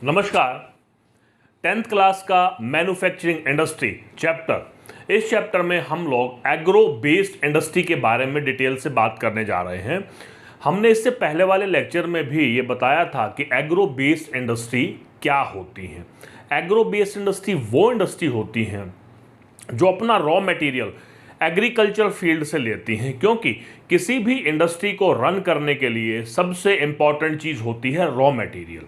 नमस्कार। 10th class का manufacturing industry chapter, इस चैप्टर में हम लोग एग्रो बेस्ड इंडस्ट्री के बारे में डिटेल से बात करने जा रहे हैं। हमने इससे पहले वाले लेक्चर में भी ये बताया था कि एग्रो बेस्ड इंडस्ट्री क्या होती है। एग्रो बेस्ड इंडस्ट्री वो इंडस्ट्री होती हैं जो अपना रॉ मटेरियल एग्रीकल्चर फील्ड से लेती हैं, क्योंकि किसी भी इंडस्ट्री को रन करने के लिए सबसे इंपॉर्टेंट चीज़ होती है रॉ मटेरियल।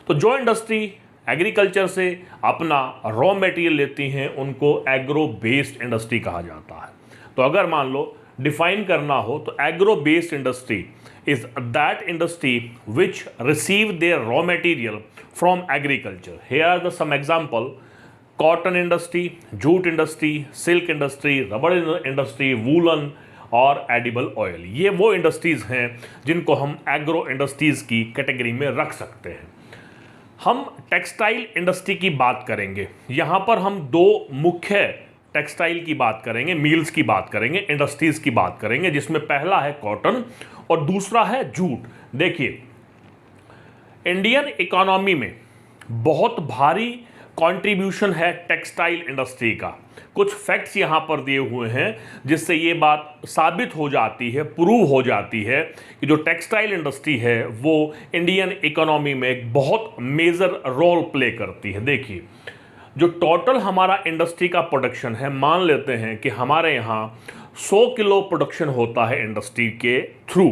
तो जो इंडस्ट्री एग्रीकल्चर से अपना रॉ मटेरियल लेती हैं उनको एग्रो बेस्ड इंडस्ट्री कहा जाता है। तो अगर मान लो डिफाइन करना हो तो agro based industry is that industry which receive their raw material from agriculture. Here are the some example: cotton industry, jute industry, silk industry, रबड़ इंडस्ट्री, वूलन और एडिबल ऑयल। ये वो इंडस्ट्रीज़ हैं जिनको हम एग्रो इंडस्ट्रीज़ की category में रख सकते हैं। हम टेक्सटाइल इंडस्ट्री की बात करेंगे। यहाँ पर हम दो मुख्य टेक्सटाइल की बात करेंगे, मिल्स की बात करेंगे, इंडस्ट्रीज़ की बात करेंगे, जिसमें पहला है कॉटन और दूसरा है जूट। देखिए, इंडियन इकोनॉमी में बहुत भारी कंट्रीब्यूशन है टेक्सटाइल इंडस्ट्री का। कुछ फैक्ट्स यहाँ पर दिए हुए हैं जिससे ये बात साबित हो जाती है, प्रूव हो जाती है कि जो टेक्सटाइल इंडस्ट्री है वो इंडियन इकोनॉमी में एक बहुत मेजर रोल प्ले करती है। देखिए, जो टोटल हमारा इंडस्ट्री का प्रोडक्शन है, मान लेते हैं कि हमारे यहाँ 100 किलो प्रोडक्शन होता है इंडस्ट्री के थ्रू,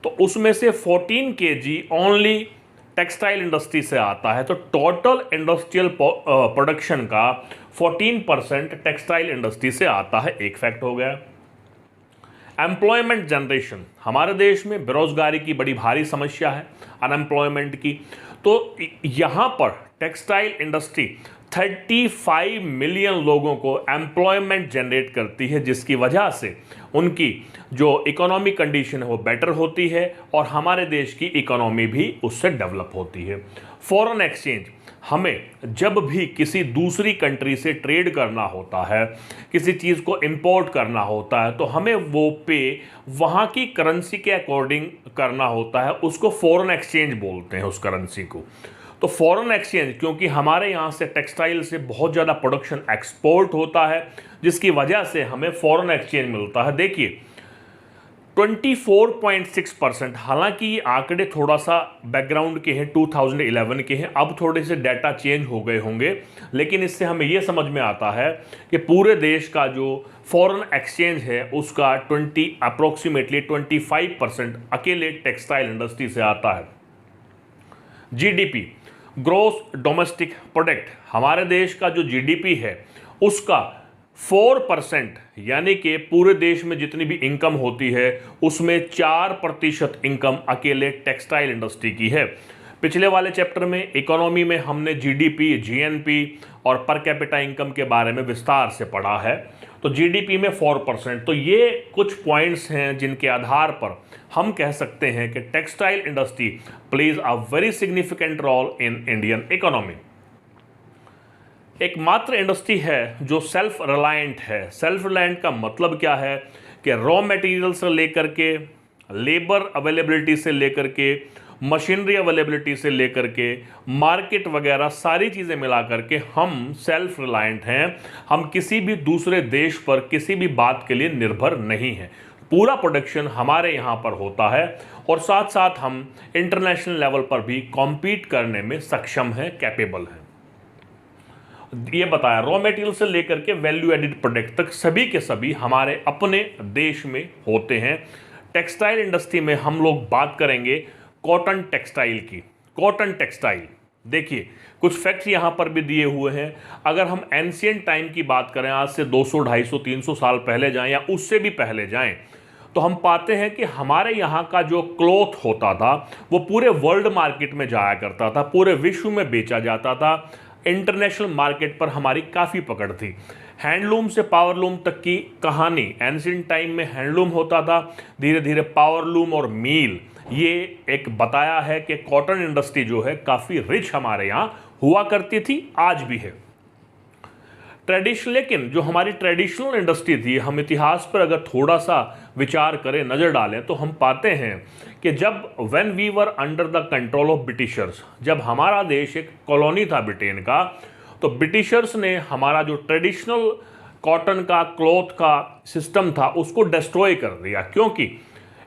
तो उसमें से 14 kg ओनली टेक्सटाइल इंडस्ट्री से आता है। तो टोटल इंडस्ट्रियल प्रोडक्शन का 14% टेक्सटाइल इंडस्ट्री से आता है। एक फैक्ट हो गया। एम्प्लॉयमेंट जनरेशन, हमारे देश में बेरोजगारी की बड़ी भारी समस्या है, अनएम्प्लॉयमेंट की। तो यहाँ पर टेक्सटाइल इंडस्ट्री 35 मिलियन लोगों को एम्प्लॉयमेंट जनरेट करती है, जिसकी वजह से उनकी जो इकोनॉमिक कंडीशन है वो बेटर होती है और हमारे देश की इकोनॉमी भी उससे डेवलप होती है। फॉरेन एक्सचेंज, हमें जब भी किसी दूसरी कंट्री से ट्रेड करना होता है, किसी चीज़ को इंपोर्ट करना होता है, तो हमें वो पे वहाँ की करेंसी के अकॉर्डिंग करना होता है। उसको फॉरेन एक्सचेंज बोलते हैं, उस करेंसी को। तो फॉरेन एक्सचेंज, क्योंकि हमारे यहाँ से टेक्सटाइल से बहुत ज़्यादा प्रोडक्शन एक्सपोर्ट होता है, जिसकी वजह से हमें फॉरेन एक्सचेंज मिलता है। देखिए, 24.6%, हालांकि ये आंकड़े थोड़ा सा बैकग्राउंड के हैं, 2011 के हैं, अब थोड़े से डाटा चेंज हो गए होंगे, लेकिन इससे हमें ये समझ में आता है कि पूरे देश का जो फॉरेन एक्सचेंज है उसका अप्रोक्सीमेटली 25% अकेले टेक्सटाइल इंडस्ट्री से आता है। जीडीपी, ग्रोस डोमेस्टिक प्रोडक्ट, हमारे देश का जो जीडीपी है उसका 4%, यानी कि पूरे देश में जितनी भी इनकम होती है उसमें 4% इनकम अकेले टेक्सटाइल इंडस्ट्री की है। पिछले वाले चैप्टर में इकोनॉमी में हमने जीडीपी, जीएनपी और पर कैपिटा इनकम के बारे में विस्तार से पढ़ा है। तो जीडीपी में 4%। तो ये कुछ पॉइंट्स हैं जिनके आधार पर हम कह सकते हैं कि textile industry plays a very significant role in Indian economy. एकमात्र इंडस्ट्री है जो सेल्फ रिलायंट है। सेल्फ रिलायंट का मतलब क्या है कि रॉ मटेरियल से लेकर के, लेबर अवेलेबिलिटी से लेकर के, मशीनरी अवेलेबिलिटी से लेकर के, मार्केट वगैरह सारी चीज़ें मिला करके हम सेल्फ रिलायंट हैं। हम किसी भी दूसरे देश पर किसी भी बात के लिए निर्भर नहीं हैं। पूरा प्रोडक्शन हमारे यहाँ पर होता है और साथ साथ हम इंटरनेशनल लेवल पर भी कॉम्पीट करने में सक्षम हैं, कैपेबल हैं। ये बताया, रॉ मटेरियल से लेकर के वैल्यू एडिड प्रोडक्ट तक सभी के सभी हमारे अपने देश में होते हैं। टेक्सटाइल इंडस्ट्री में हम लोग बात करेंगे कॉटन टेक्सटाइल की। कॉटन टेक्सटाइल, देखिए कुछ फैक्ट्स यहाँ पर भी दिए हुए हैं। अगर हम एंशियंट टाइम की बात करें, आज से 200, 250, 300 साल पहले जाएं या उससे भी पहले जाएं, तो हम पाते हैं कि हमारे यहाँ का जो क्लॉथ होता था वो पूरे वर्ल्ड मार्केट में जाया करता था, पूरे विश्व में बेचा जाता था। इंटरनेशनल मार्केट पर हमारी काफ़ी पकड़ थी। हैंडलूम से पावरलूम तक की कहानी, एंशिएंट टाइम में हैंडलूम होता था, धीरे धीरे पावरलूम और मील, ये एक बताया है कि कॉटन इंडस्ट्री जो है काफ़ी रिच हमारे यहाँ हुआ करती थी, आज भी है। लेकिन जो हमारी ट्रेडिशनल इंडस्ट्री थी, हम इतिहास पर अगर थोड़ा सा विचार करें, नज़र डालें, तो हम पाते हैं कि जब when we were under the control of Britishers, जब हमारा देश एक कॉलोनी था ब्रिटेन का, तो ब्रिटिशर्स ने हमारा जो ट्रेडिशनल कॉटन का, क्लॉथ का सिस्टम था उसको डिस्ट्रॉय कर दिया, क्योंकि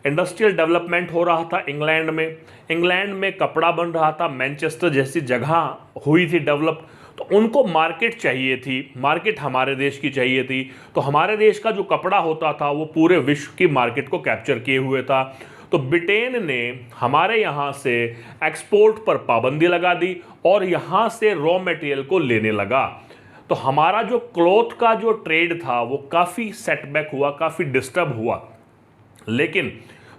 इंडस्ट्रियल डेवलपमेंट हो रहा था इंग्लैंड में कपड़ा बन रहा था, मैनचेस्टर जैसी जगह हुई थी डेवलप, तो उनको मार्केट चाहिए थी, मार्केट हमारे देश की चाहिए थी। तो हमारे देश का जो कपड़ा होता था वो पूरे विश्व की मार्केट को कैप्चर किए हुए था। तो ब्रिटेन ने हमारे यहाँ से एक्सपोर्ट पर पाबंदी लगा दी और यहाँ से रॉ मटेरियल को लेने लगा। तो हमारा जो क्लॉथ का जो ट्रेड था वो काफ़ी सेटबैक हुआ, काफ़ी डिस्टर्ब हुआ। लेकिन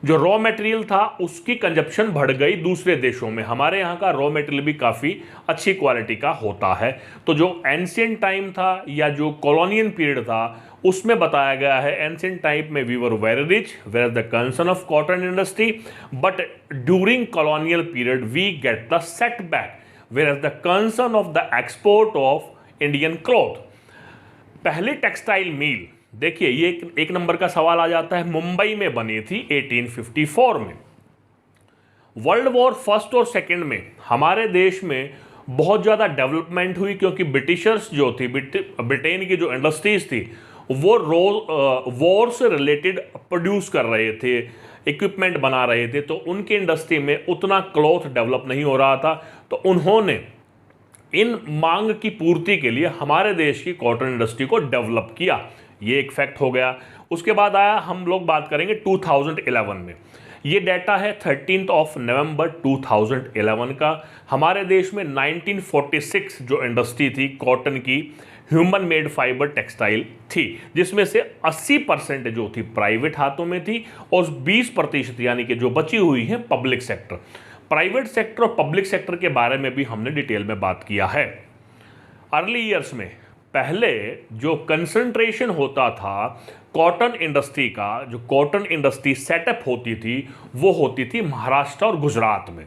जो रॉ मटेरियल था उसकी कंजप्शन बढ़ गई दूसरे देशों में। हमारे यहाँ का रॉ मटेरियल भी काफ़ी अच्छी क्वालिटी का होता है। तो जो एंशिएंट टाइम था या जो कॉलोनियल पीरियड था उसमें बताया गया है, एंशिएंट टाइम में we were very rich where the concern of cotton industry, but during colonial period we get the setback where the concern of the export of Indian cloth. पहली textile mill, देखिए ये एक number का सवाल आ जाता है, मुंबई में बनी थी 1854 में। वर्ल्ड वॉर फर्स्ट और सेकंड में हमारे देश में बहुत ज़्यादा डेवलपमेंट हुई, क्योंकि ब्रिटिशर्स जो थी, ब्रिटेन की जो इंडस्ट्रीज थी वो वॉर से रिलेटेड प्रोड्यूस कर रहे थे, इक्विपमेंट बना रहे थे, तो उनकी इंडस्ट्री में उतना क्लॉथ डेवलप नहीं हो रहा था। तो उन्होंने इन मांग की पूर्ति के लिए हमारे देश की कॉटन इंडस्ट्री को डेवलप किया, ये एक फैक्ट हो गया। उसके बाद आया, हम लोग बात करेंगे 2011 में, ये डाटा है 13 नवंबर 2011 का। हमारे देश में 1946 जो इंडस्ट्री थी कॉटन की, ह्यूमन मेड फाइबर टेक्सटाइल थी, जिसमें से 80% जो थी प्राइवेट हाथों में थी और 20% यानी कि जो बची हुई है पब्लिक सेक्टर। प्राइवेट सेक्टर और पब्लिक सेक्टर के बारे में भी हमने डिटेल में बात किया है। अर्ली ईयर्स में पहले जो कंसंट्रेशन होता था कॉटन इंडस्ट्री का, जो कॉटन इंडस्ट्री सेटअप होती थी वो होती थी महाराष्ट्र और गुजरात में।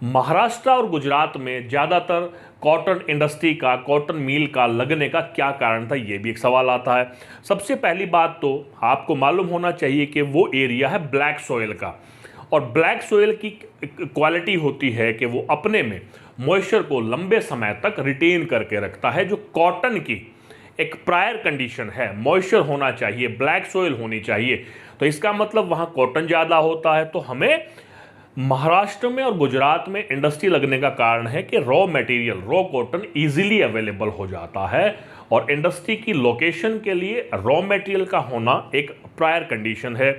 महाराष्ट्र और गुजरात में ज़्यादातर कॉटन इंडस्ट्री का, कॉटन मिल का लगने का क्या कारण था, ये भी एक सवाल आता है। सबसे पहली बात तो आपको मालूम होना चाहिए कि वो एरिया है ब्लैक सॉइल का, और ब्लैक सॉइल की क्वालिटी होती है कि वो अपने में मॉइस्चर को लंबे समय तक रिटेन करके रखता है। जो कॉटन की एक प्रायर कंडीशन है, मॉइस्चर होना चाहिए, ब्लैक सॉइल होनी चाहिए, तो इसका मतलब वहाँ कॉटन ज़्यादा होता है। तो हमें महाराष्ट्र में और गुजरात में इंडस्ट्री लगने का कारण है कि raw material, raw cotton easily available हो जाता है, और इंडस्ट्री की लोकेशन के लिए रॉ मटेरियल का होना एक प्रायर कंडीशन है।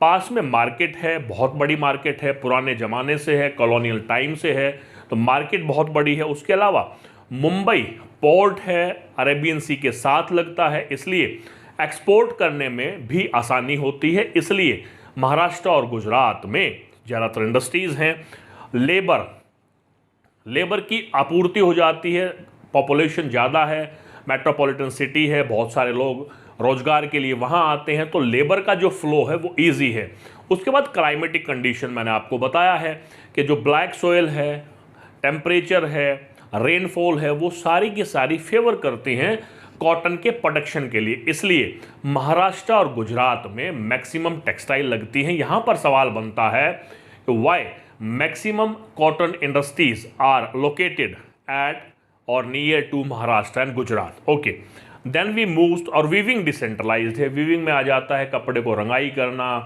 पास में मार्केट है, बहुत बड़ी मार्केट है, पुराने ज़माने से है, कॉलोनियल टाइम से है, तो मार्केट बहुत बड़ी है। उसके अलावा मुंबई पोर्ट है, अरेबियन सी के साथ लगता है, इसलिए एक्सपोर्ट करने में भी आसानी होती है। इसलिए महाराष्ट्र और गुजरात में ज़्यादातर इंडस्ट्रीज़ हैं। लेबर की आपूर्ति हो जाती है, पॉपुलेशन ज़्यादा है, मेट्रोपॉलिटन सिटी है, बहुत सारे लोग रोजगार के लिए वहाँ आते हैं, तो लेबर का जो फ्लो है वो इजी है। उसके बाद क्लाइमेटिक कंडीशन मैंने आपको बताया है कि जो ब्लैक सॉइल है, टेम्परेचर है, रेनफॉल है, वो सारी की सारी फेवर करती हैं कॉटन के प्रोडक्शन के लिए। इसलिए महाराष्ट्र और गुजरात में मैक्सिमम टेक्सटाइल लगती हैं। यहाँ पर सवाल बनता है why maximum cotton industries are located at और near to Maharashtra and Gujarat. Okay, then we moved, और वीविंग डिसेंट्रलाइज्ड है। वीविंग में आ जाता है कपड़े को रंगाई करना,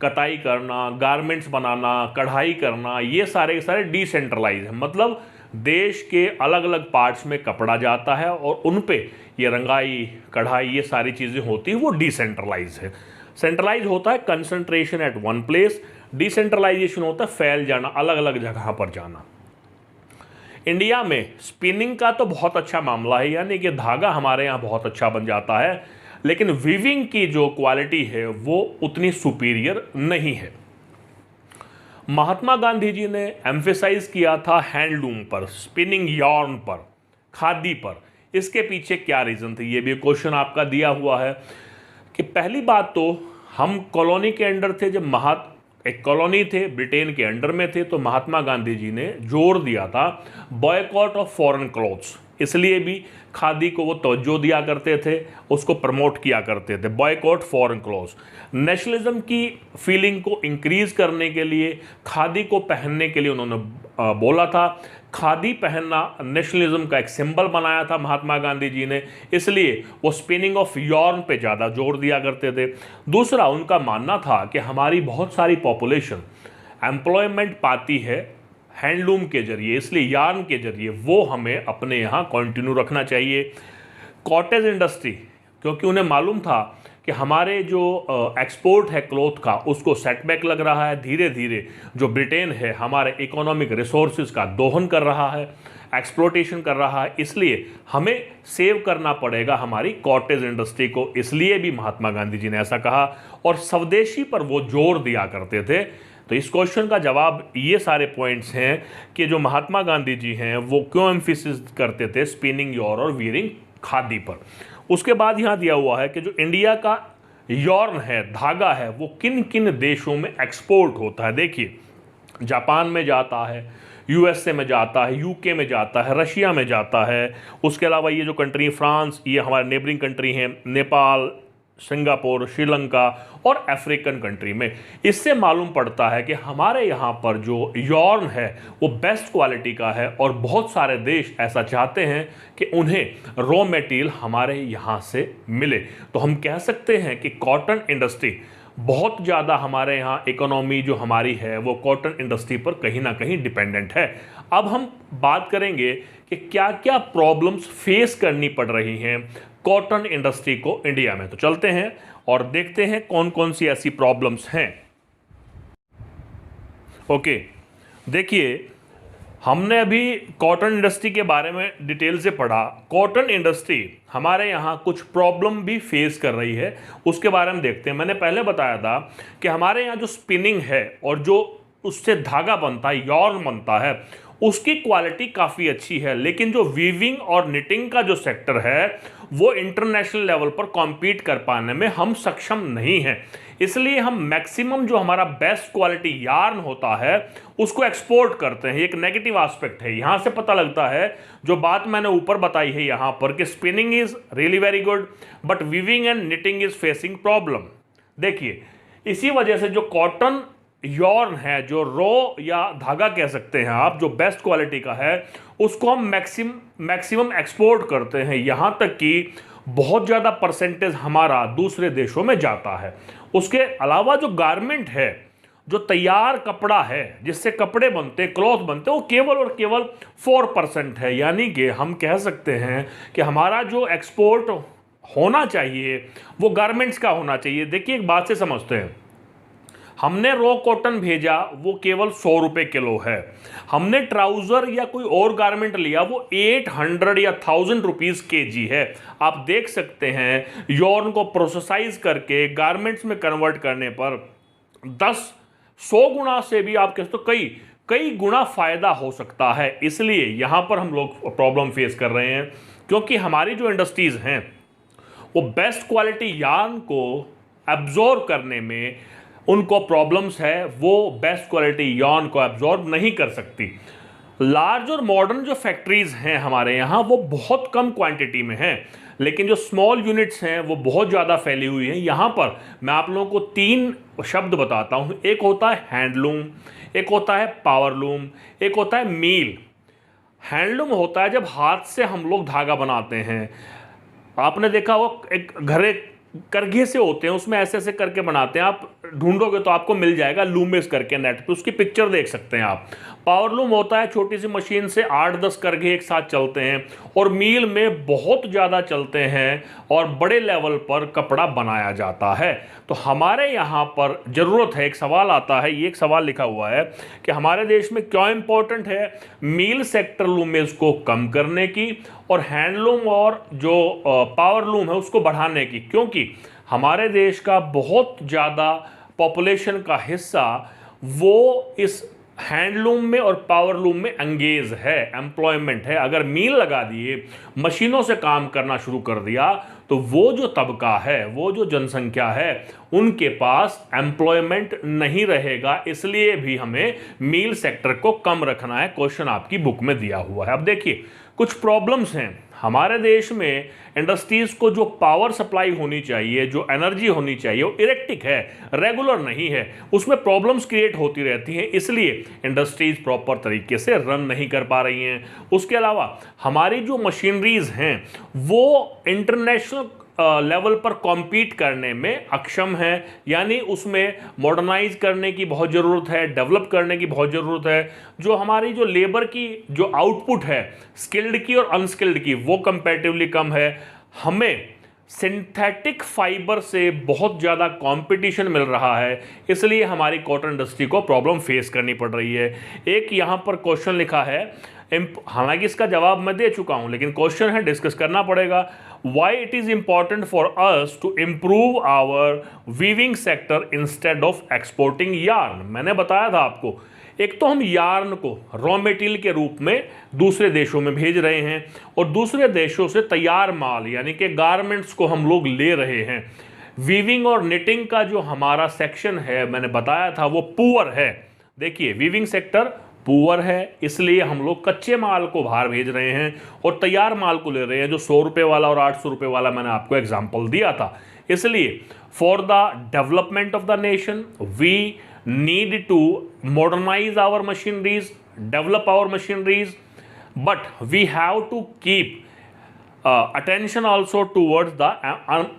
कताई करना, गारमेंट्स बनाना, कढ़ाई करना, ये सारे के सारे डिसेंट्रलाइज है। मतलब देश के अलग अलग पार्ट्स में कपड़ा जाता है और उन पे ये रंगाई, कढ़ाई, ये सारी चीज़ें होती हैं, वो डिसेंट्रलाइज है। सेंट्रलाइज होता है concentration at one place, decentralisation होता है फैल जाना, अलग अलग जगह पर जाना। इंडिया में स्पिनिंग का तो बहुत अच्छा मामला है, यानी कि धागा हमारे यहाँ बहुत अच्छा बन जाता है, लेकिन वीविंग की जो क्वालिटी है वो उतनी सुपीरियर नहीं है। महात्मा गांधी जी ने एम्फेसाइज किया था हैंडलूम पर, स्पिनिंग यार्न पर, खादी पर। इसके पीछे क्या रीज़न थे, ये भी क्वेश्चन आपका दिया हुआ है। कि पहली बात तो हम कॉलोनी के अंडर थे, जब एक कॉलोनी थे ब्रिटेन के अंडर में थे, तो महात्मा गांधी जी ने जोर दिया था बॉयकॉट ऑफ फॉरेन क्लॉथ्स। इसलिए भी खादी को वो तवज्जो दिया करते थे, उसको प्रमोट किया करते थे। बॉयकॉट फॉरेन क्लॉथ्स, नेशनलिज्म की फीलिंग को इंक्रीज करने के लिए खादी को पहनने के लिए उन्होंने बोला था। खादी पहनना नेशनलिज्म का एक सिंबल बनाया था महात्मा गांधी जी ने, इसलिए वो स्पिनिंग ऑफ यॉर्न पे ज़्यादा जोर दिया करते थे। दूसरा, उनका मानना था कि हमारी बहुत सारी पॉपुलेशन एम्प्लॉयमेंट पाती है हैंडलूम के जरिए, इसलिए यार्न के जरिए वो हमें अपने यहाँ कंटिन्यू रखना चाहिए। कॉटेज इंडस्ट्री, क्योंकि उन्हें मालूम था कि हमारे जो एक्सपोर्ट है क्लॉथ का उसको सेटबैक लग रहा है, धीरे धीरे जो ब्रिटेन है हमारे इकोनॉमिक रिसोर्सेज का दोहन कर रहा है, एक्सप्लोटेशन कर रहा है, इसलिए हमें सेव करना पड़ेगा हमारी कॉटेज इंडस्ट्री को। इसलिए भी महात्मा गांधी जी ने ऐसा कहा और स्वदेशी पर वो जोर दिया करते थे। तो इस क्वेश्चन का जवाब ये सारे पॉइंट्स हैं कि जो महात्मा गांधी जी हैं वो क्यों एम्फेसिस करते थे स्पिनिंग यॉर्न और वीविंग खादी पर। उसके बाद यहाँ दिया हुआ है कि जो इंडिया का यॉर्न है, धागा है, वो किन किन देशों में एक्सपोर्ट होता है। देखिए, जापान में जाता है, यूएसए में जाता है, यूके में जाता है, रशिया में जाता है। उसके अलावा ये जो कंट्री फ्रांस, ये हमारे नेबरिंग कंट्री हैं, नेपाल, सिंगापुर, श्रीलंका और अफ्रीकन कंट्री में। इससे मालूम पड़ता है कि हमारे यहाँ पर जो यॉर्न है वो बेस्ट क्वालिटी का है और बहुत सारे देश ऐसा चाहते हैं कि उन्हें रॉ मटेरियल हमारे यहाँ से मिले। तो हम कह सकते हैं कि कॉटन इंडस्ट्री बहुत ज़्यादा हमारे यहाँ इकोनॉमी जो हमारी है वो कॉटन इंडस्ट्री पर कहीं ना कहीं डिपेंडेंट है। अब हम बात करेंगे कि क्या क्या प्रॉब्लम्स फेस करनी पड़ रही हैं कॉटन इंडस्ट्री को इंडिया में। तो चलते हैं और देखते हैं कौन कौन सी ऐसी प्रॉब्लम्स हैं। ओके, देखिए, हमने अभी कॉटन इंडस्ट्री के बारे में डिटेल से पढ़ा। कॉटन इंडस्ट्री हमारे यहाँ कुछ प्रॉब्लम भी फेस कर रही है, उसके बारे में देखते हैं। मैंने पहले बताया था कि हमारे यहाँ जो स्पिनिंग है और जो उससे धागा बनता है, यॉर्न बनता है, उसकी क्वालिटी काफ़ी अच्छी है, लेकिन जो वीविंग और निटिंग का जो सेक्टर है वो इंटरनेशनल लेवल पर कॉम्पीट कर पाने में हम सक्षम नहीं हैं। इसलिए हम मैक्सिमम जो हमारा बेस्ट क्वालिटी यार्न होता है उसको एक्सपोर्ट करते हैं। एक नेगेटिव एस्पेक्ट है, यहाँ से पता लगता है जो बात मैंने ऊपर बताई है यहाँ पर कि spinning is really very good but weaving and knitting is facing problem. देखिए, इसी वजह से जो कॉटन यॉर्न है, जो रॉ या धागा कह सकते हैं आप, जो बेस्ट क्वालिटी का है, उसको हम मैक्सिमम एक्सपोर्ट करते हैं। यहाँ तक कि बहुत ज़्यादा परसेंटेज हमारा दूसरे देशों में जाता है। उसके अलावा जो गारमेंट है, जो तैयार कपड़ा है जिससे कपड़े बनते, क्लॉथ बनते, वो केवल और केवल 4% है। यानी कि हम कह सकते हैं कि हमारा जो एक्सपोर्ट होना चाहिए वो गारमेंट्स का होना चाहिए। देखिए, एक बात से समझते हैं, हमने रॉ कॉटन भेजा वो केवल 100 रुपये किलो है, हमने ट्राउज़र या कोई और गारमेंट लिया वो 800 या 1000 रुपीज़ केजी है। आप देख सकते हैं यॉर्न को प्रोसेसाइज करके गारमेंट्स में कन्वर्ट करने पर 10-100 गुना से भी आप कह सकते हो कई गुना फ़ायदा हो सकता है। इसलिए यहाँ पर हम लोग प्रॉब्लम फेस कर रहे हैं क्योंकि हमारी जो इंडस्ट्रीज़ हैं वो बेस्ट क्वालिटी यार्न को एब्जॉर्ब करने में उनको प्रॉब्लम्स है, वो बेस्ट क्वालिटी यॉर्न को एब्जॉर्ब नहीं कर सकती। लार्ज और मॉडर्न जो फैक्ट्रीज़ हैं हमारे यहाँ वो बहुत कम क्वांटिटी में हैं, लेकिन जो स्मॉल यूनिट्स हैं वो बहुत ज़्यादा फैली हुई हैं। यहाँ पर मैं आप लोगों को 3 शब्द बताता हूँ। एक होता है हैंडलूम, एक होता है पावरलूम, एक होता है मील। हैंडलूम होता है जब हाथ से हम लोग धागा बनाते हैं। आपने देखा वो एक घरे करघे से होते हैं, उसमें ऐसे ऐसे करके बनाते हैं। आप ढूंढोगे तो आपको मिल जाएगा लूमेस करके, नेट पे उसकी पिक्चर देख सकते हैं आप। पावरलूम होता है छोटी सी मशीन से 8-10 करघे एक साथ चलते हैं और मील में बहुत ज़्यादा चलते हैं और बड़े लेवल पर कपड़ा बनाया जाता है। तो हमारे यहाँ पर ज़रूरत है, एक सवाल आता है, ये एक सवाल लिखा हुआ है कि हमारे देश में क्यों इम्पोर्टेंट है मील सेक्टर लूमेस को कम करने की और हैंडलूम और जो पावरलूम है उसको बढ़ाने की। क्योंकि हमारे देश का बहुत ज़्यादा पॉपुलेशन का हिस्सा वो इस हैंडलूम में और पावरलूम में एंगेज है, एम्प्लॉयमेंट है। अगर मील लगा दिए, मशीनों से काम करना शुरू कर दिया, तो वो जो तबका है, वो जो जनसंख्या है, उनके पास एम्प्लॉयमेंट नहीं रहेगा। इसलिए भी हमें मील सेक्टर को कम रखना है। क्वेश्चन आपकी बुक में दिया हुआ है। अब देखिए कुछ प्रॉब्लम्स हैं हमारे देश में। इंडस्ट्रीज़ को जो पावर सप्लाई होनी चाहिए, जो एनर्जी होनी चाहिए, वो इरेक्टिक है, रेगुलर नहीं है, उसमें प्रॉब्लम्स क्रिएट होती रहती हैं, इसलिए इंडस्ट्रीज़ प्रॉपर तरीके से रन नहीं कर पा रही हैं। उसके अलावा हमारी जो मशीनरीज़ हैं वो इंटरनेशनल लेवल पर कॉम्पीट करने में अक्षम है, यानी उसमें मॉडर्नाइज करने की बहुत ज़रूरत है, डेवलप करने की बहुत ज़रूरत है। जो हमारी जो लेबर की जो आउटपुट है स्किल्ड की और अनस्किल्ड की, वो कंपैरेटिवली कम है। हमें सिंथेटिक फाइबर से बहुत ज़्यादा कंपटीशन मिल रहा है, इसलिए हमारी कॉटन इंडस्ट्री को प्रॉब्लम फेस करनी पड़ रही है। एक यहाँ पर क्वेश्चन लिखा है, हालांकि इसका जवाब मैं दे चुका हूँ, लेकिन क्वेश्चन है, डिस्कस करना पड़ेगा। Why it is important for us to improve our weaving sector instead of exporting yarn. मैंने बताया था आपको, एक तो हम यार्न को रॉ मटेरियल के रूप में दूसरे देशों में भेज रहे हैं और दूसरे देशों से तैयार माल यानी कि गारमेंट्स को हम लोग ले रहे हैं। वीविंग और निटिंग का जो हमारा सेक्शन है, मैंने बताया था, वो पुअर है। देखिए, वीविंग सेक्टर पुअर है, इसलिए हम लोग कच्चे माल को बाहर भेज रहे हैं और तैयार माल को ले रहे हैं, जो 100 रुपये वाला और 800 रुपये वाला मैंने आपको एग्जाम्पल दिया था। इसलिए for the development of the nation we need to modernise our machineries, develop our machineries, but we have to keep attention also towards the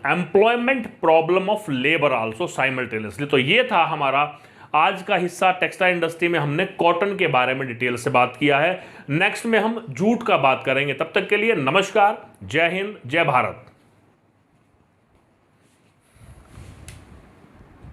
employment problem of labor also simultaneously। तो ये था हमारा आज का हिस्सा। टेक्सटाइल इंडस्ट्री में हमने cotton के बारे में डिटेल से बात किया है। नेक्स्ट में हम जूट का बात करेंगे। तब तक के लिए नमस्कार, जय हिंद, जय भारत।